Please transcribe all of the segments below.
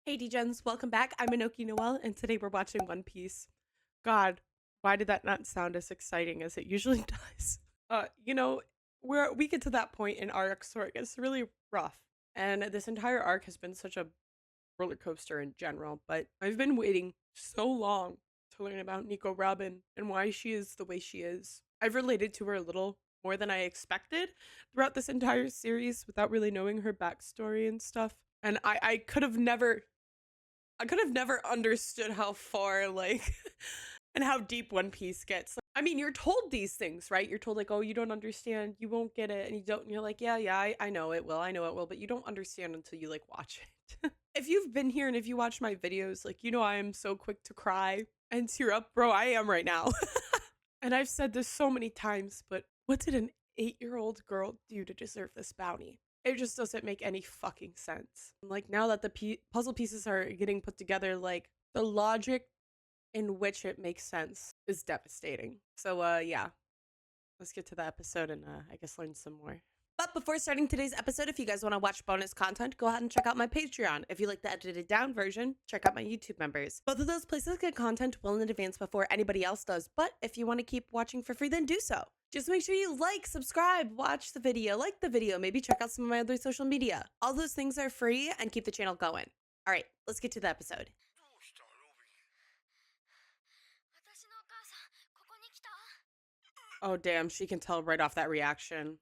Hey D-Gens, welcome back. I'm Anoki Noel, and today we're watching One Piece. God, why did that not sound as exciting as it usually does? We get to that point in arcs where it gets really rough, and this entire arc has been such a roller coaster in general, but I've been waiting so long to learn about Nico Robin and why she is the way she is. I've related to her a little more than I expected throughout this entire series without really knowing her backstory and stuff. And I could have never understood how far, like, and how deep One Piece gets. I mean, you're told these things, right? You're told, like, oh, you don't understand, you won't get it, and you don't, and you're like, I know it will, but you don't understand until you, like, watch it. If you've been here and if you watch my videos, like, you know, I am so quick to cry and tear up. Bro, I am right now. And I've said this so many times, but what did an 8-year-old girl do to deserve this bounty? It just doesn't make any fucking sense. Like, now that the puzzle pieces are getting put together, like, the logic in which it makes sense is devastating. So, yeah, let's get to the episode and, I guess learn some more. But before starting today's episode, if you guys want to watch bonus content, go ahead and check out my Patreon. If you like the edited down version, check out my YouTube members. Both of those places get content well in advance before anybody else does, but if you want to keep watching for free, then do so. Just make sure you like, subscribe, watch the video, like the video, maybe check out some of my other social media. All those things are free and keep the channel going. All right, let's get to the episode. Oh, damn, she can tell right off that reaction.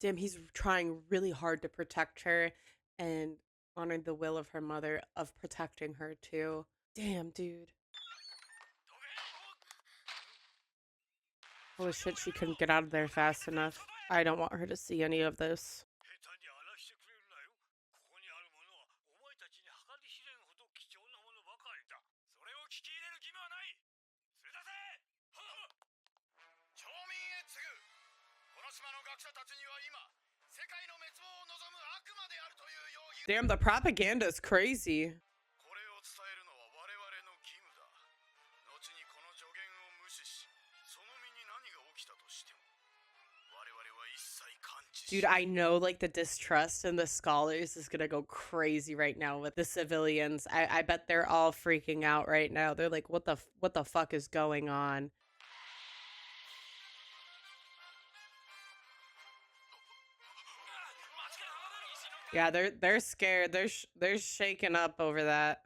Damn, he's trying really hard to protect her and honor the will of her mother of protecting her too. Damn, dude. Holy shit, she couldn't get out of there fast enough. I don't want her to see any of this. Damn, the propaganda is crazy. Dude, I know, like, the distrust in the scholars is gonna go crazy right now with the civilians. I bet they're all freaking out right now. They're like, what the fuck is going on? Yeah, they're scared. They're shaken up over that.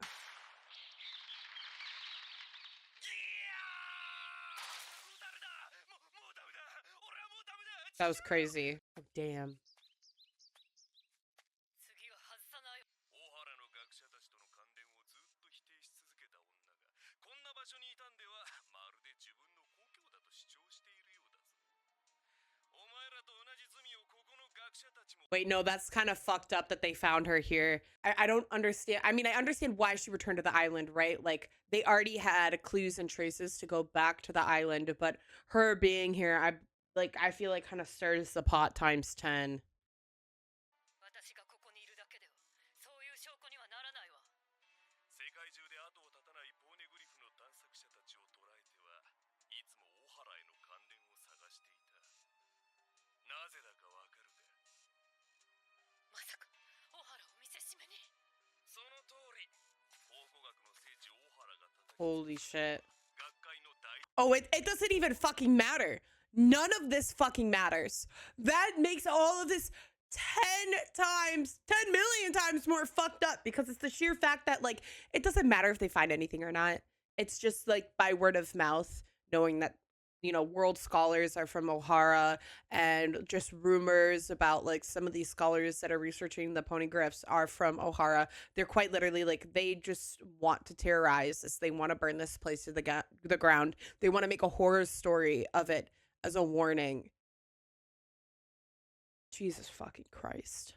That was crazy. Oh, damn. Wait, no, that's kind of fucked up that they found her here. I don't understand. I mean, I understand why she returned to the island, right? Like, they already had clues and traces to go back to the island, but her being here, I feel like kind of stirs the pot times 10. Holy shit. Oh, it doesn't even fucking matter. None of this fucking matters. That makes all of this 10 million times more fucked up, because it's the sheer fact that, like, it doesn't matter if they find anything or not. It's just, like, by word of mouth, knowing that, you know, world scholars are from Ohara, and just rumors about, like, some of these scholars that are researching the poneglyphs are from Ohara. They're quite literally, like, they just want to terrorize this. They want to burn this place to the ground. They want to make a horror story of it as a warning. Jesus fucking Christ.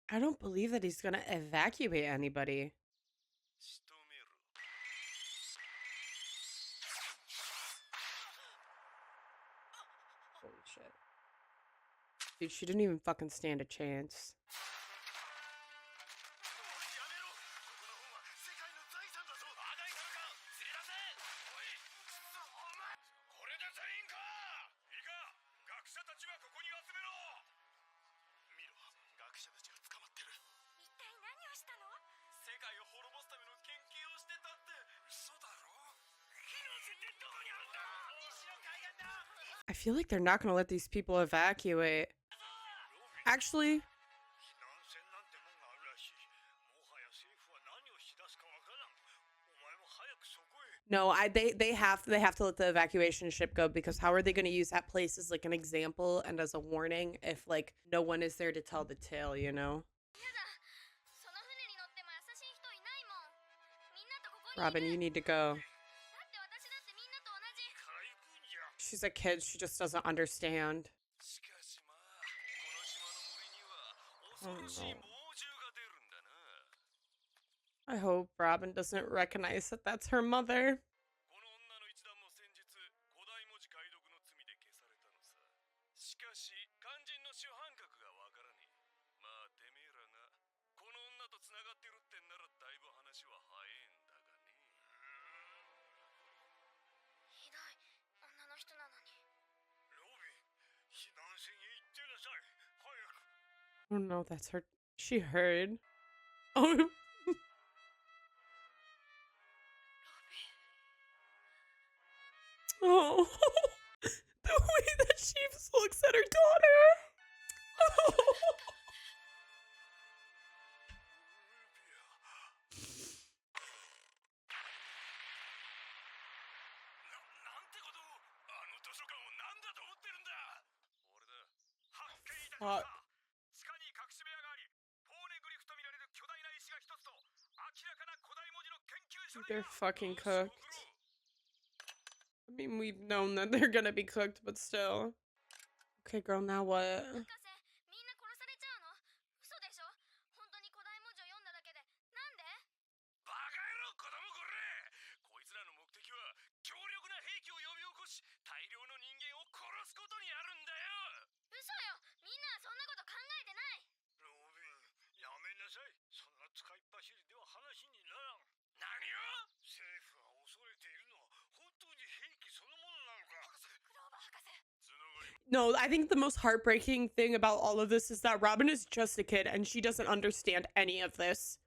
I don't believe that he's gonna evacuate anybody. Holy shit. Dude, she didn't even fucking stand a chance. I feel like they're not gonna let these people evacuate. Actually, no, they have to let the evacuation ship go, because how are they going to use that place as like an example and as a warning if like no one is there to tell the tale, you know? Robin, you need to go. She's a kid, she just doesn't understand. Oh no. I hope Robin doesn't recognize that that's her mother. Oh no, that's her. She heard. Oh. Oh. The way that she looks at her daughter. Oh. Fuck. They're fucking cooked. I mean, we've known that they're gonna be cooked, but still. Okay, girl, now what? No, I think the most heartbreaking thing about all of this is that Robin is just a kid and she doesn't understand any of this.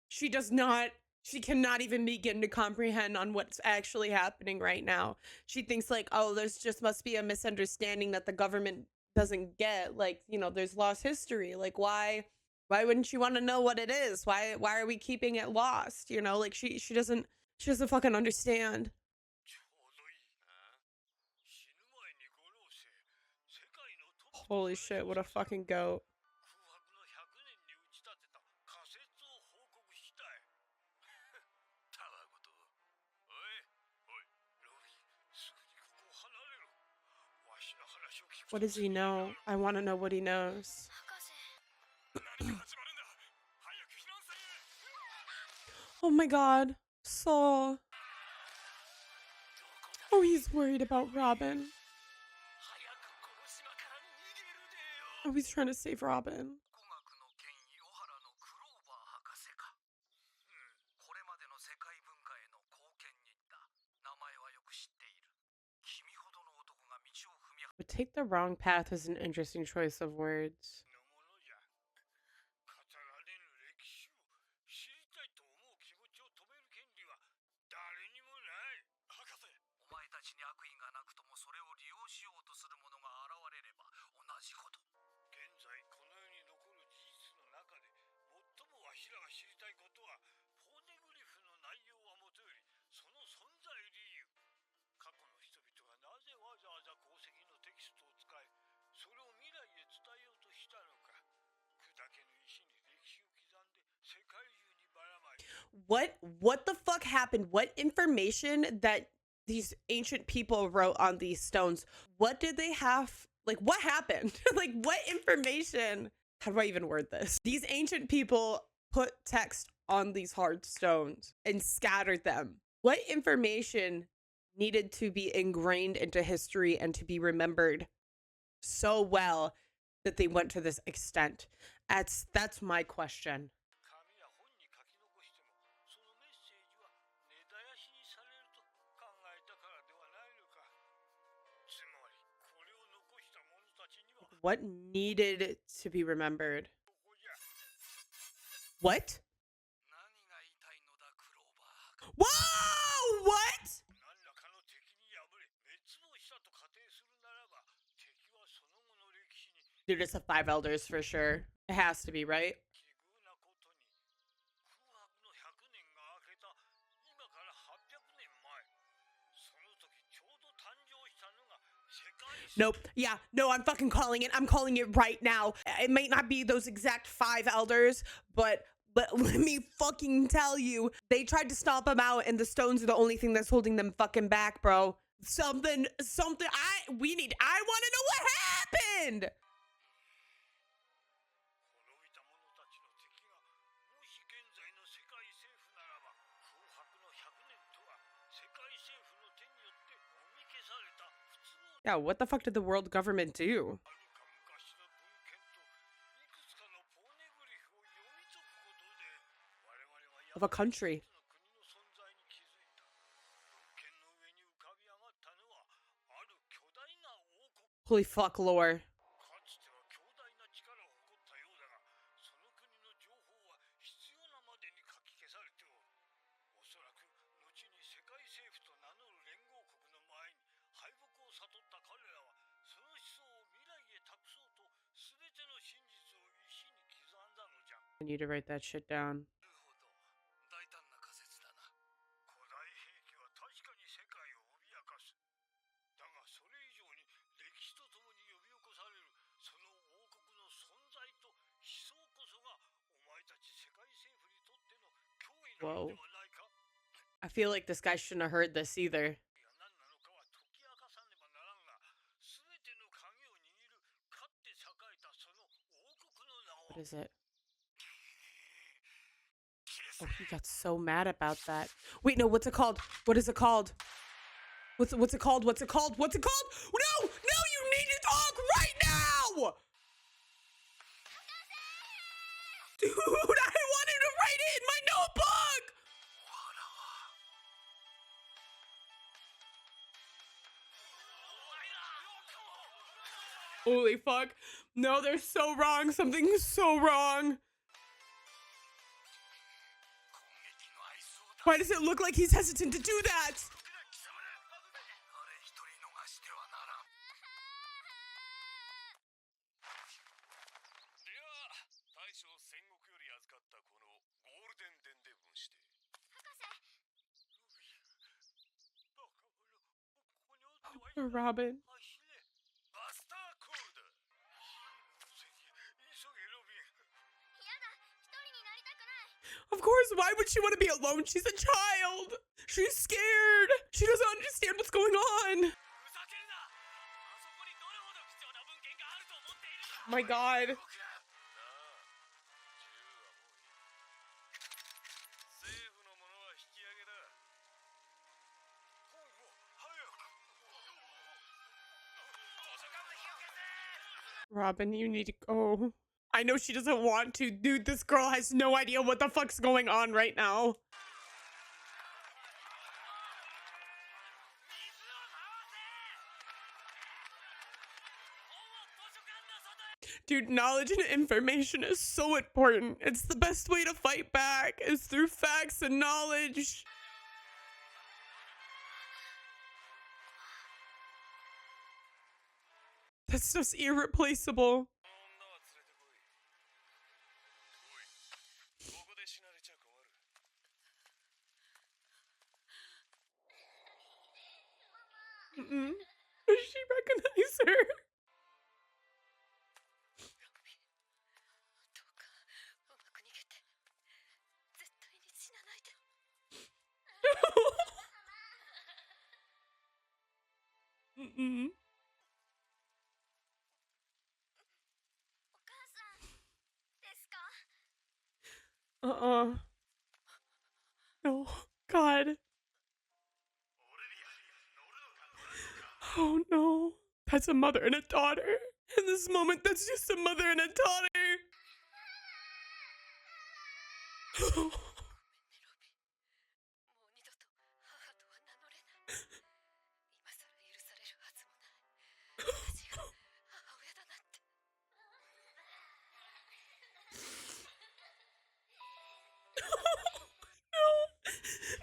She does not, she cannot even begin to comprehend on what's actually happening right now. She thinks like, oh, there's just must be a misunderstanding that the government doesn't get. Like, you know, there's lost history. Like, why wouldn't you want to know what it is? Why are we keeping it lost? You know, like she doesn't fucking understand. Holy shit, what a fucking goat. What does he know? I want to know what he knows. Oh my god, Saul. Oh, he's worried about Robin. Oh, he's trying to save Robin. But take the wrong path is an interesting choice of words. What the fuck happened? What information that these ancient people wrote on these stones? What did they have Like, what happened? Like, what information? How do I even word this? These ancient people put text on these hard stones and scattered them. What information needed to be ingrained into history and to be remembered so well that they went to this extent? That's my question. What needed to be remembered? What? Whoa! What? Dude, it's the five elders for sure. It has to be, right? Nope. Yeah. No, I'm fucking calling it. I'm calling it right now. It might not be those exact five elders, but let me fucking tell you, they tried to stomp them out, and the stones are the only thing that's holding them fucking back, bro. Something. I want to know what happened. Yeah, what the fuck did the world government do? Of a country. Holy fuck, lore. I need to write that shit down. Whoa. I feel like this guy shouldn't have heard this either. What is it? Oh, he got so mad about that. Wait, no, what's it called? What is it called? What's it called? What's it called? What's it called? No, you need to talk right now! Dude, I wanted to write it in my notebook! Holy fuck. No, they're so wrong. Something's so wrong. Why does it look like he's hesitant to do that? Oh, Robin. Of course, why would she want to be alone? She's a child. She's scared. She doesn't understand what's going on. My God. Robin, you need to go. I know she doesn't want to. Dude, this girl has no idea what the fuck's going on right now. Dude, knowledge and information is so important. It's the best way to fight back is through facts and knowledge. That's just irreplaceable. Does she recognize her? Uh-uh. No. God. Oh no. That's a mother and a daughter. In this moment, that's just a mother and a daughter. No.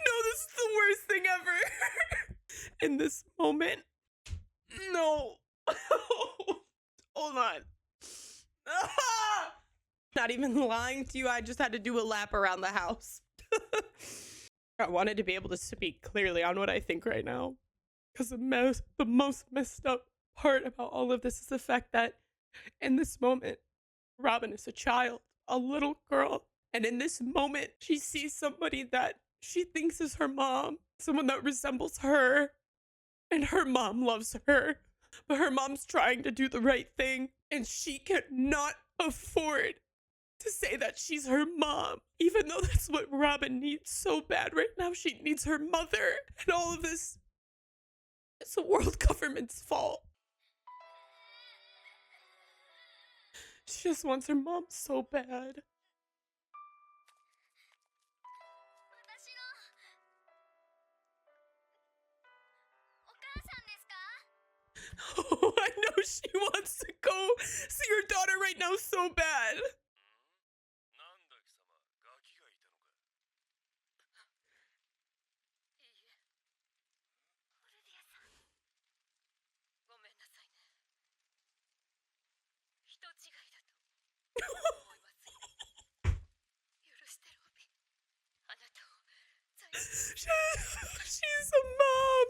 No, this is the worst thing ever. In this moment. No. Hold on. Not even lying to you, I just had to do a lap around the house. I wanted to be able to speak clearly on what I think right now. Because the most messed up part about all of this is the fact that in this moment, Robin is a child, a little girl. And in this moment, she sees somebody that she thinks is her mom, someone that resembles her. And her mom loves her. But her mom's trying to do the right thing. And she cannot afford to say that she's her mom, even though that's what Robin needs so bad right now. She needs her mother, and all of this is the world government's fault. She just wants her mom so bad. Oh, I know she wants to go see her daughter right now so bad. She's a mom.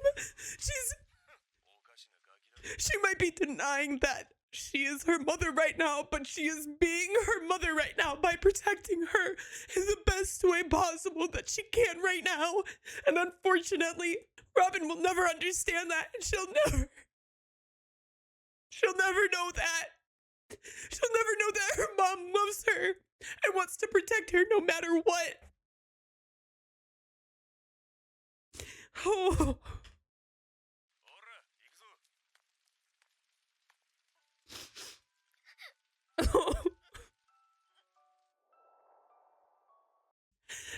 She might be denying that she is her mother right now, but she is being her mother right now by protecting her in the best way possible that she can right now. And unfortunately, Robin will never understand that, and she'll never know that. She'll never know that her mom loves her and wants to protect her no matter what. Oh.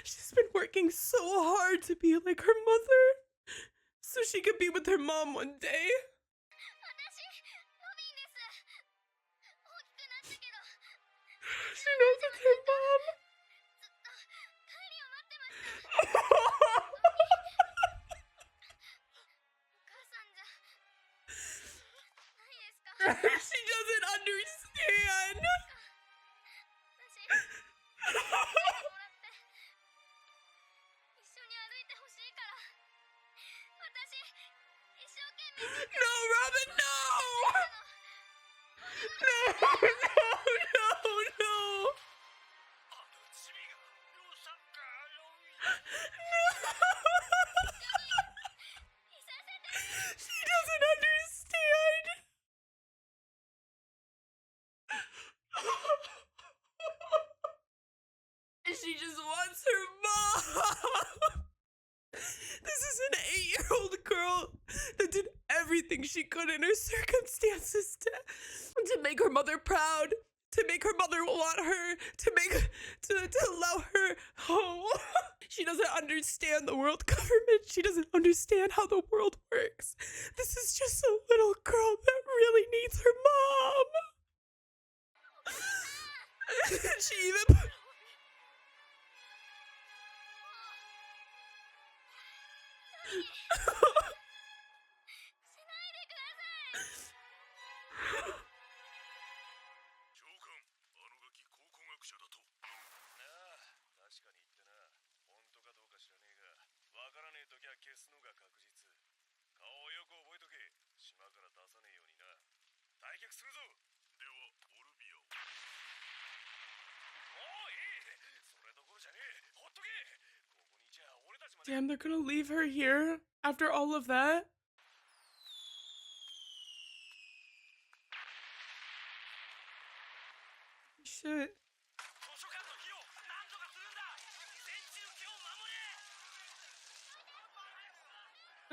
She's been working so hard to be like her mother so she could be with her mom one day. She knows it's her mom. She doesn't understand. No, Robin, no! No, no, no, no! She doesn't understand. She just wants her mom. This is an 8-year-old girl that did everything she could in her circumstances to make her mother proud, to make her mother want her, to allow her. Oh, she doesn't understand the world government. She doesn't understand how the world works. This is just a little girl that really needs her mom. She even. Damn, they're gonna leave her here after all of that? Shit.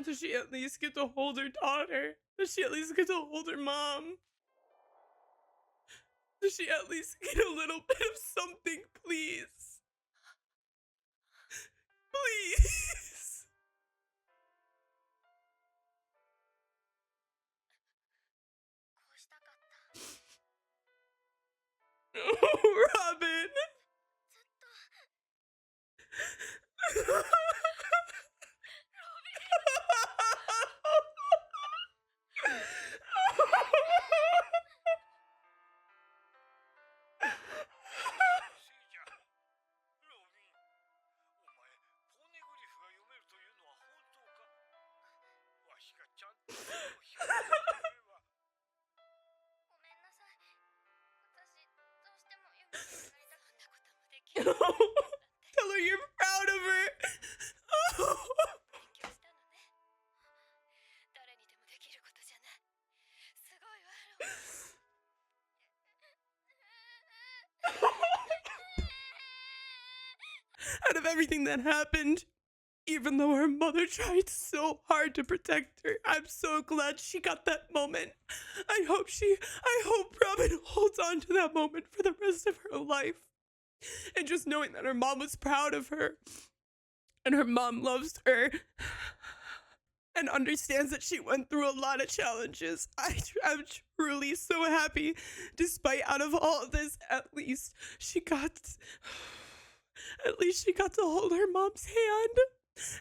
Does she at least get to hold her daughter? Does she at least get to hold her mom? Does she at least get a little bit of something, please? Please. Oh, Robin. Tell her you're proud of her. Out of everything that happened, even though her mother tried so hard to protect her, I'm so glad she got that moment. I hope Robin holds on to that moment for the rest of her life. And just knowing that her mom was proud of her and her mom loves her and understands that she went through a lot of challenges. I'm truly so happy. Despite out of all of this, at least she got to hold her mom's hand.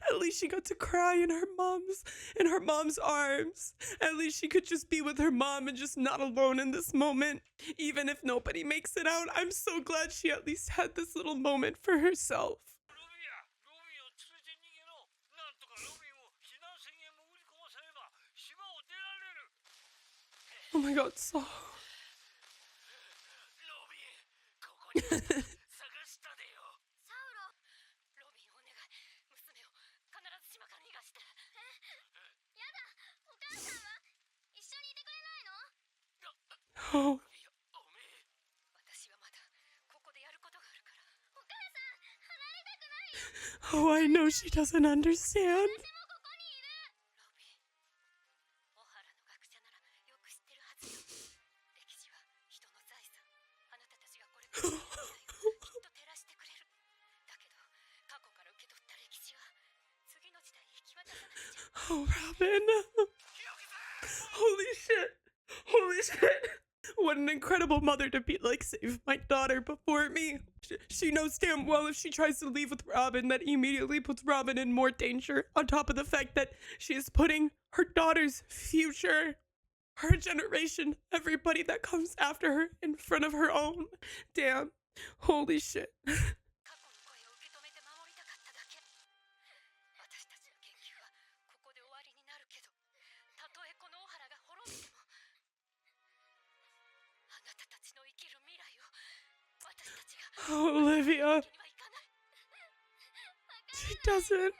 At least she got to cry in her mom's arms. At least she could just be with her mom and just not alone in this moment. Even if nobody makes it out, I'm so glad she at least had this little moment for herself. Oh my god, Saul. Oh. Oh, I know she doesn't understand. Oh, Robin. Holy shit. Holy shit. What an incredible mother to be like, save my daughter before me. She knows damn well if she tries to leave with Robin, that immediately puts Robin in more danger, on top of the fact that she is putting her daughter's future, her generation, everybody that comes after her in front of her own. Damn. Holy shit. Oh, Olivia. She doesn't.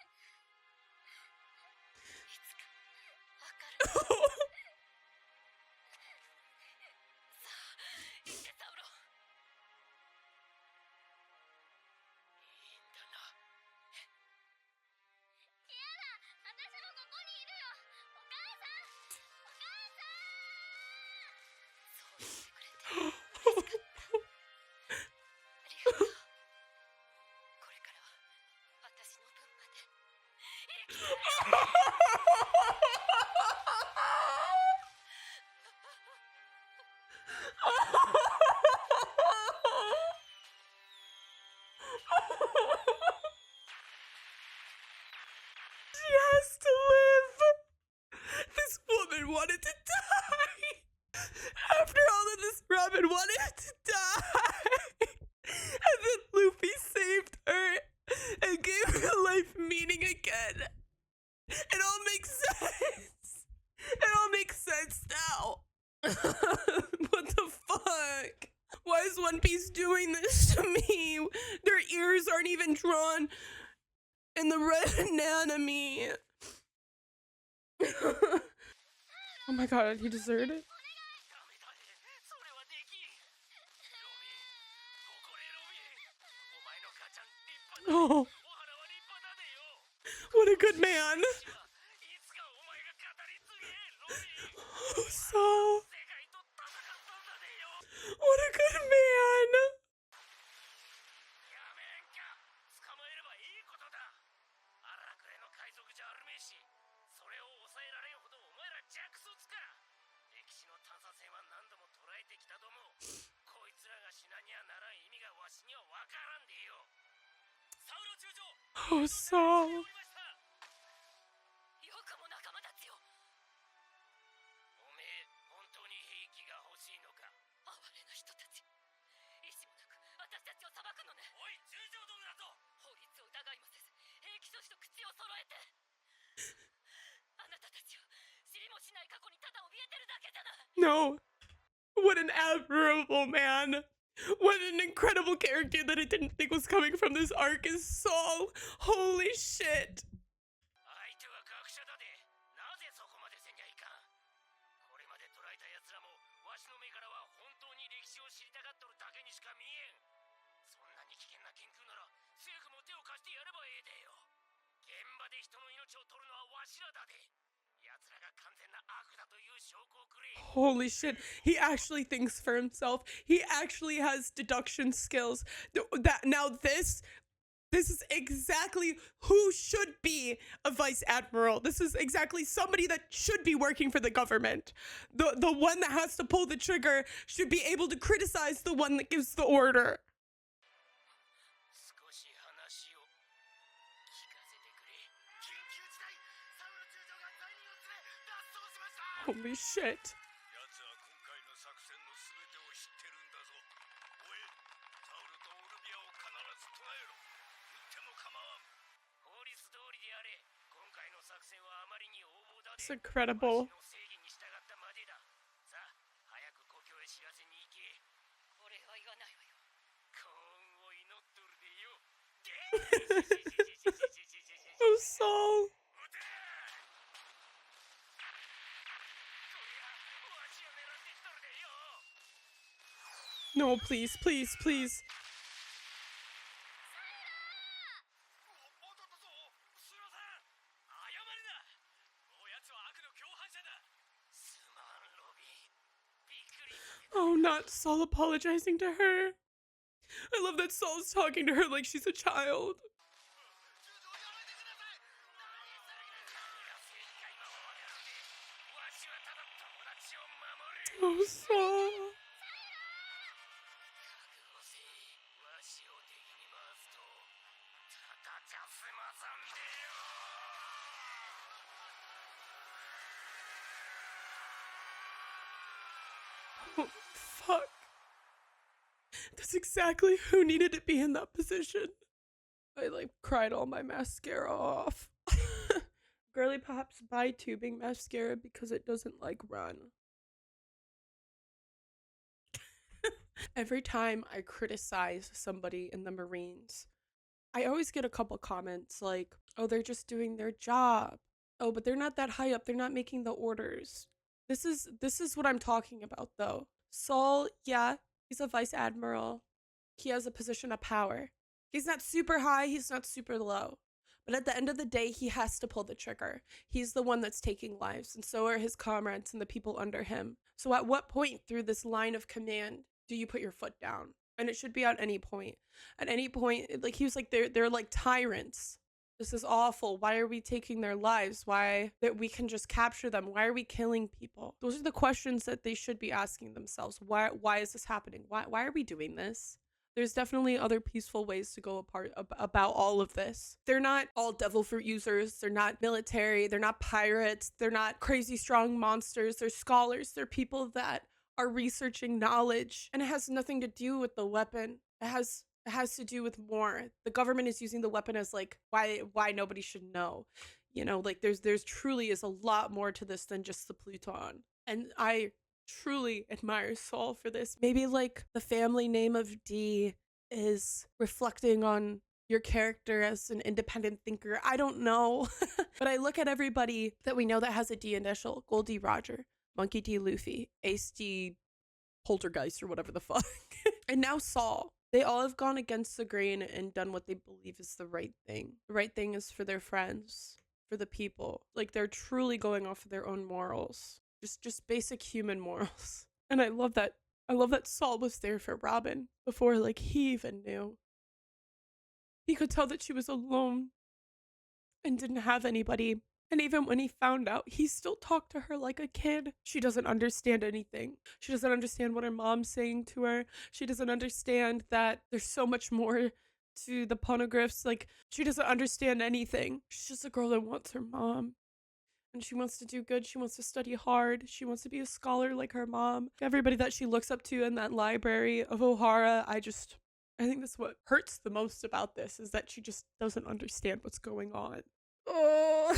She has to live. This woman wanted to die. After all of this, Robin wanted to die. And then Luffy saved her and gave her life meaning again. It all makes sense. It all makes sense now. What the fuck? Why is One Piece doing this to me? Their ears aren't even drawn in the red anatomy. Oh my god, he deserved it. Oh, what a good man. Saul. What a good man. Oh, Saul. No. What an admirable man. What an incredible character that I didn't think was coming from this arc is Saul. Holy shit. Holy shit. He actually thinks for himself. He actually has deduction skills. This is exactly who should be a vice admiral. This is exactly somebody that should be working for the government. The one that has to pull the trigger should be able to criticize the one that gives the order. Holy shit. It's incredible. Oh, Saul. No, please, please, please. Oh, not Saul apologizing to her. I love that Saul's talking to her like she's a child. Oh, Saul. Oh, fuck. That's exactly who needed to be in that position. I like cried all my mascara off. Girly Pops buy tubing mascara because it doesn't like run. Every time I criticize somebody in the Marines, I always get a couple comments like, oh, they're just doing their job. Oh, but they're not that high up. They're not making the orders. This is what I'm talking about though. Saul, yeah, he's a vice admiral. He has a position of power. He's not super high, he's not super low. But at the end of the day, he has to pull the trigger. He's the one that's taking lives, and so are his comrades and the people under him. So at what point through this line of command do you put your foot down? And it should be at any point. At any point, like he was like, they're like tyrants. This is awful. Why are we taking their lives? Why that we can just capture them? Why are we killing people? Those are the questions that they should be asking themselves. Why is this happening? Why are we doing this? There's definitely other peaceful ways to go about all of this. They're not all devil fruit users. They're not military. They're not pirates. They're not crazy strong monsters. They're scholars. They're people that are researching knowledge, and it has nothing to do with the weapon. It has to do with more. The government is using the weapon as like why nobody should know. You know, like there's truly is a lot more to this than just the Pluton. And I truly admire Saul for this. Maybe like the family name of D is reflecting on your character as an independent thinker. I don't know. But I look at everybody that we know that has a D initial. Gold D Roger, Monkey D Luffy, Ace D Poltergeist or whatever the fuck. And now Saul. They all have gone against the grain and done what they believe is the right thing. The right thing is for their friends, for the people. Like they're truly going off of their own morals. just basic human morals. And I love that Saul was there for Robin before like he even knew. He could tell that she was alone and didn't have anybody. And even when he found out, he still talked to her like a kid. She doesn't understand anything. She doesn't understand what her mom's saying to her. She doesn't understand that there's so much more to the poneglyphs. Like, she doesn't understand anything. She's just a girl that wants her mom. And she wants to do good. She wants to study hard. She wants to be a scholar like her mom. Everybody that she looks up to in that library of O'Hara, I think that's what hurts the most about this, is that she just doesn't understand what's going on. Oh,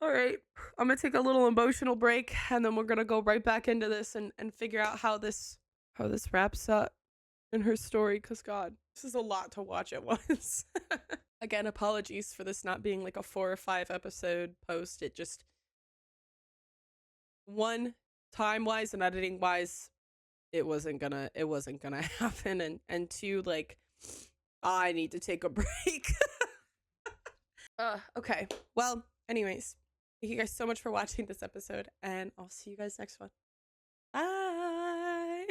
all right. I'm gonna take a little emotional break, and then we're gonna go right back into this and figure out how this wraps up in her story. Cause God, this is a lot to watch at once. Again, apologies for this not being like a 4 or 5 episode post. It just, one, time wise and editing wise, it wasn't gonna happen, and two, like, I need to take a break. Okay. Well, anyways, thank you guys so much for watching this episode, and I'll see you guys next one. Bye.